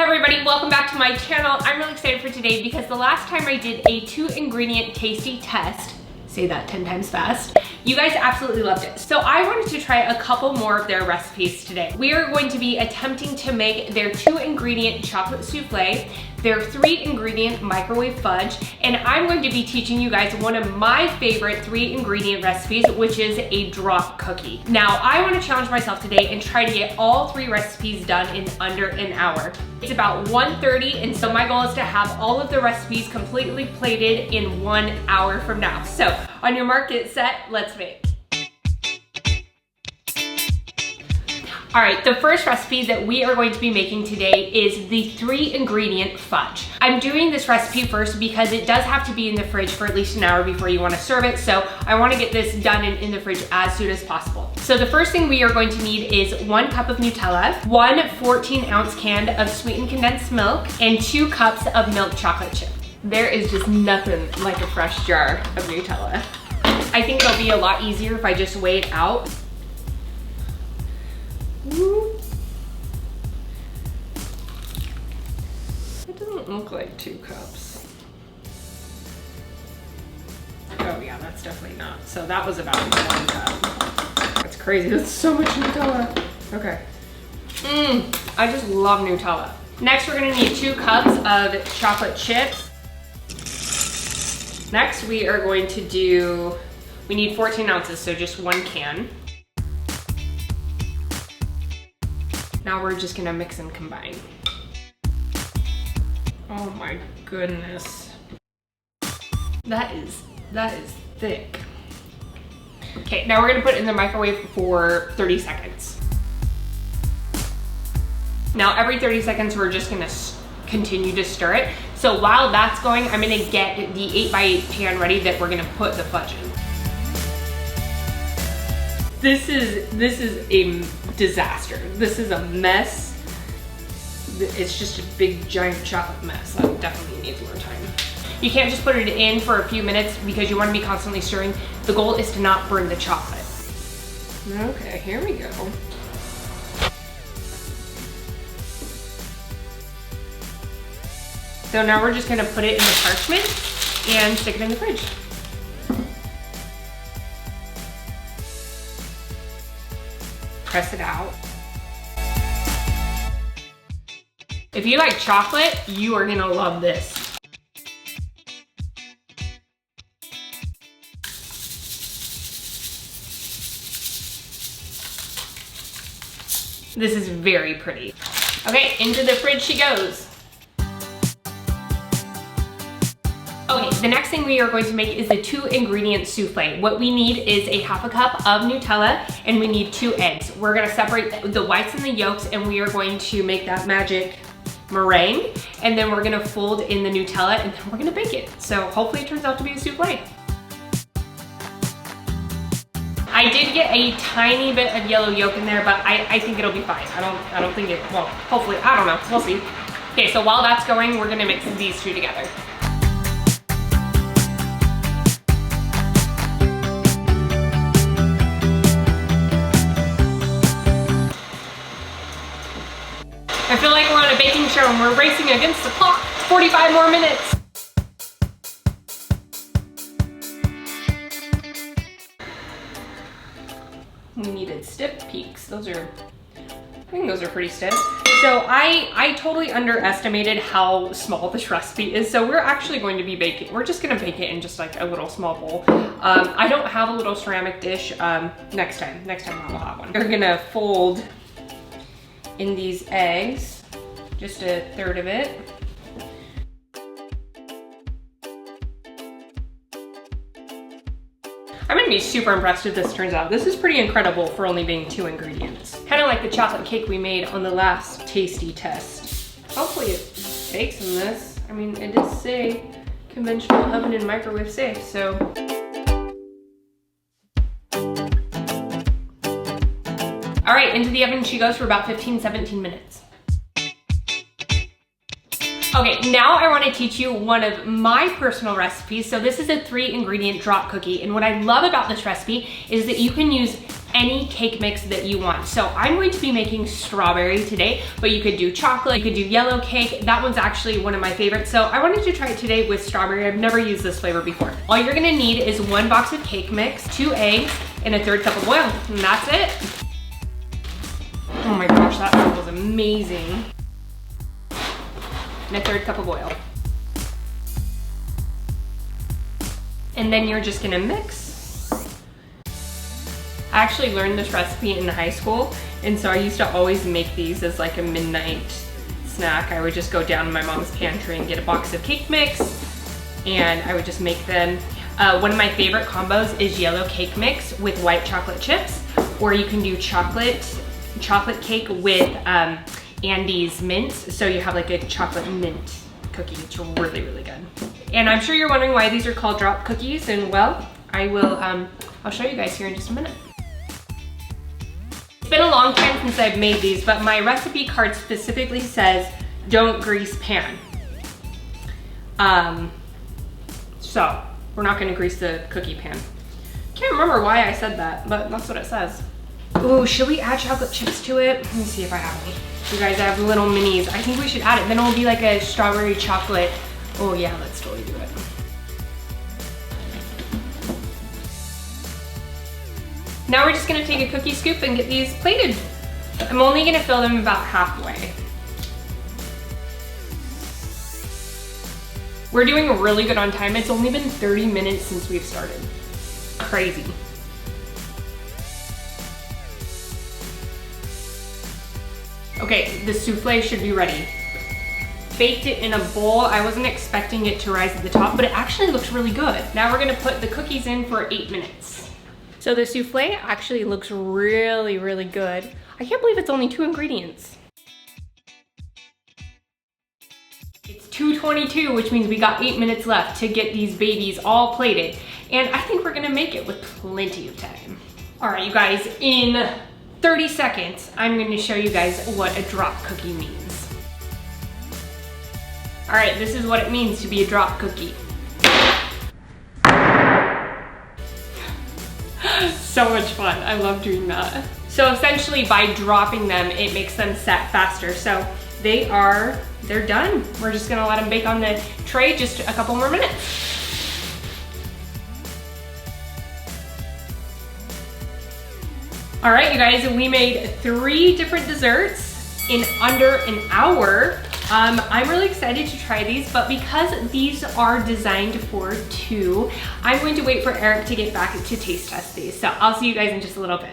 Everybody, welcome back to my channel. I'm really excited for today because the last time I did a 2-ingredient tasty test, say that 10 times fast, you guys absolutely loved it. So I wanted to try a couple more of their recipes today. We are going to be attempting to make their 2-ingredient chocolate souffle, their 3-ingredient microwave fudge, and I'm going to be teaching you guys one of my favorite 3-ingredient recipes, which is a drop cookie. Now, I want to challenge myself today and try to get all 3 recipes done in under an hour. It's about 1:30, and so my goal is to have all of the recipes completely plated in 1 hour from now. So, on your mark, get set, let's make. All right, the first recipe that we are going to be making today is the 3-ingredient fudge. I'm doing this recipe first because it does have to be in the fridge for at least an hour before you wanna serve it, so I wanna get this done in the fridge as soon as possible. So the first thing we are going to need is 1 cup of Nutella, 1 14-ounce can of sweetened condensed milk, and 2 cups of milk chocolate chip. There is just nothing like a fresh jar of Nutella. I think it'll be a lot easier if I just weigh it out. It doesn't look like 2 cups. Oh yeah, that's definitely not. So that was about 1 cup. That's crazy, that's so much Nutella. Okay. I just love Nutella. Next, we're gonna need 2 cups of chocolate chips. Next, we are going to do, we need 14 ounces, so just 1 can. Now we're just gonna mix and combine. Oh my goodness. That is thick. Okay, now we're gonna put it in the microwave for 30 seconds. Now every 30 seconds, we're just gonna continue to stir it. So while that's going, I'm gonna get the 8x8 pan ready that we're gonna put the fudge in. This is a disaster. This is a mess. It's just a big giant chocolate mess. That definitely needs more time. You can't just put it in for a few minutes because you want to be constantly stirring. The goal is to not burn the chocolate. Okay, here we go. So now we're just gonna put it in the parchment and stick it in the fridge. Press it out. If you like chocolate, you are gonna love this. This is very pretty. Okay, into the fridge she goes. Okay, the next thing we are going to make is the 2-ingredient souffle. What we need is a ½ cup of Nutella, and we need 2 eggs. We're gonna separate the whites and the yolks, and we are going to make that magic meringue, and then we're gonna fold in the Nutella, and then we're gonna bake it. So hopefully it turns out to be a souffle. I did get a tiny bit of yellow yolk in there, but I think it'll be fine. I don't think it, well, hopefully, I don't know, we'll see. Okay, so while that's going, we're gonna mix these 2 together. I feel like we're on a baking show and we're racing against the clock. 45 more minutes. We needed stiff peaks. I think those are pretty stiff. So I totally underestimated how small this recipe is. So we're actually going to be baking. We're just gonna bake it in just like a little small bowl. I don't have a little ceramic dish. Next time I will have one. We're gonna fold in these eggs, just 1/3 of it. I'm gonna be super impressed if this turns out. This is pretty incredible for only being 2 ingredients. Kind of like the chocolate cake we made on the last tasty test. Hopefully it bakes in this. I mean, it does say conventional oven and microwave safe, so. All right, into the oven she goes for about 15-17 minutes. Okay, now I wanna teach you one of my personal recipes. So this is a 3-ingredient drop cookie. And what I love about this recipe is that you can use any cake mix that you want. So I'm going to be making strawberry today, but you could do chocolate, you could do yellow cake. That one's actually one of my favorites. So I wanted to try it today with strawberry. I've never used this flavor before. All you're gonna need is 1 box of cake mix, 2 eggs, and 1/3 cup of oil, and that's it. Oh my gosh, that smells amazing. And 1/3 cup of oil. And then you're just gonna mix. I actually learned this recipe in high school, and so I used to always make these as like a midnight snack. I would just go down to my mom's pantry and get a box of cake mix, and I would just make them. One of my favorite combos is yellow cake mix with white chocolate chips, or you can do chocolate cake with Andes mints, so you have like a chocolate mint cookie. It's really, really good. And I'm sure you're wondering why these are called drop cookies, and well, I'll show you guys here in just a minute. It's been a long time since I've made these, but my recipe card specifically says, don't grease pan. So we're not gonna grease the cookie pan. Can't remember why I said that, but that's what it says. Ooh, should we add chocolate chips to it? Let me see if I have any. You guys, I have little minis. I think we should add it. Then it will be like a strawberry chocolate. Oh yeah, let's totally do it. Now we're just gonna take a cookie scoop and get these plated. I'm only gonna fill them about halfway. We're doing really good on time. It's only been 30 minutes since we've started. Crazy. Okay, the souffle should be ready. Baked it in a bowl. I wasn't expecting it to rise at the top, but it actually looks really good. Now we're gonna put the cookies in for 8 minutes. So the souffle actually looks really, really good. I can't believe it's only 2 ingredients. It's 2:22, which means we got 8 minutes left to get these babies all plated. And I think we're gonna make it with plenty of time. All right, you guys, in 30 seconds, I'm gonna show you guys what a drop cookie means. All right, this is what it means to be a drop cookie. So much fun, I love doing that. So essentially by dropping them, it makes them set faster. So they're done. We're just gonna let them bake on the tray just a couple more minutes. All right, you guys, we made 3 different desserts in under an hour. I'm really excited to try these, but because these are designed for 2, I'm going to wait for Eric to get back to taste test these. So I'll see you guys in just a little bit.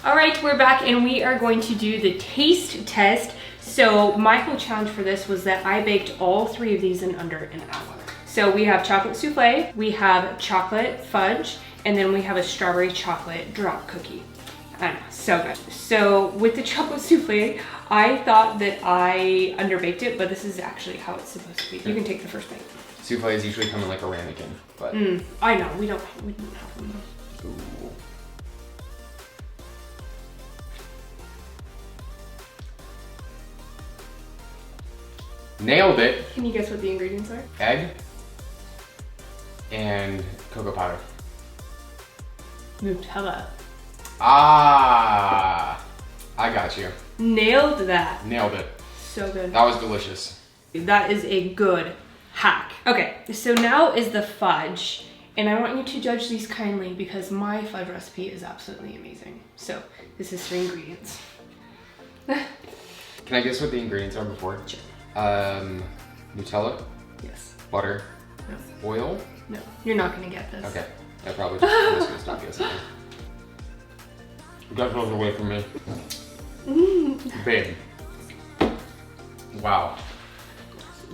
All right, we're back and we are going to do the taste test. So my whole challenge for this was that I baked all 3 of these in under an hour. So we have chocolate souffle, we have chocolate fudge, and then we have a strawberry chocolate drop cookie. I know, so good. So with the chocolate souffle, I thought that I underbaked it, but this is actually how it's supposed to be. You can take the first bite. Souffles usually come in like a ramekin, but... I know, we don't have them though. Ooh. Nailed it. Can you guess what the ingredients are? Egg and cocoa powder. Nutella. Ah, I got you. Nailed that. Nailed it. So good. That was delicious. That is a good hack. Okay, so now is the fudge. And I want you to judge these kindly because my fudge recipe is absolutely amazing. So this is 3 ingredients. Can I guess what the ingredients are before? Sure. Nutella? Yes. Butter? No. Oil? No, you're not gonna get this. Okay, I probably I'm just gonna stop guessing. Get those away from me. Babe. Wow.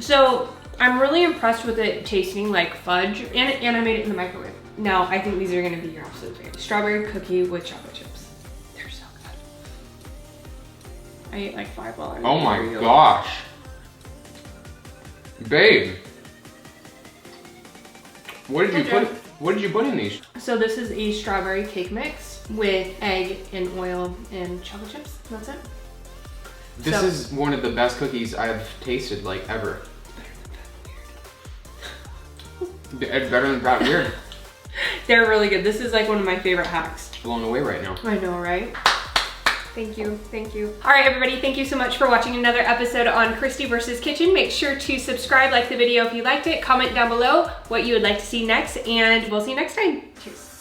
So I'm really impressed with it tasting like fudge, and I made it in the microwave. Now I think these are gonna be your absolute favorite. Strawberry cookie with chocolate chips. They're so good. I ate like 5 while I was Oh my gosh. Babe. What did you put in these? So this is a strawberry cake mix with egg and oil and chocolate chips. That's it. This is one of the best cookies I've tasted like ever. It's better than Pat Weird. They're really good. This is like one of my favorite hacks. Blown away right now. I know, right? Thank you, thank you. All right, everybody, thank you so much for watching another episode on Christy vs. Kitchen. Make sure to subscribe, like the video if you liked it, comment down below what you would like to see next, and we'll see you next time. Cheers.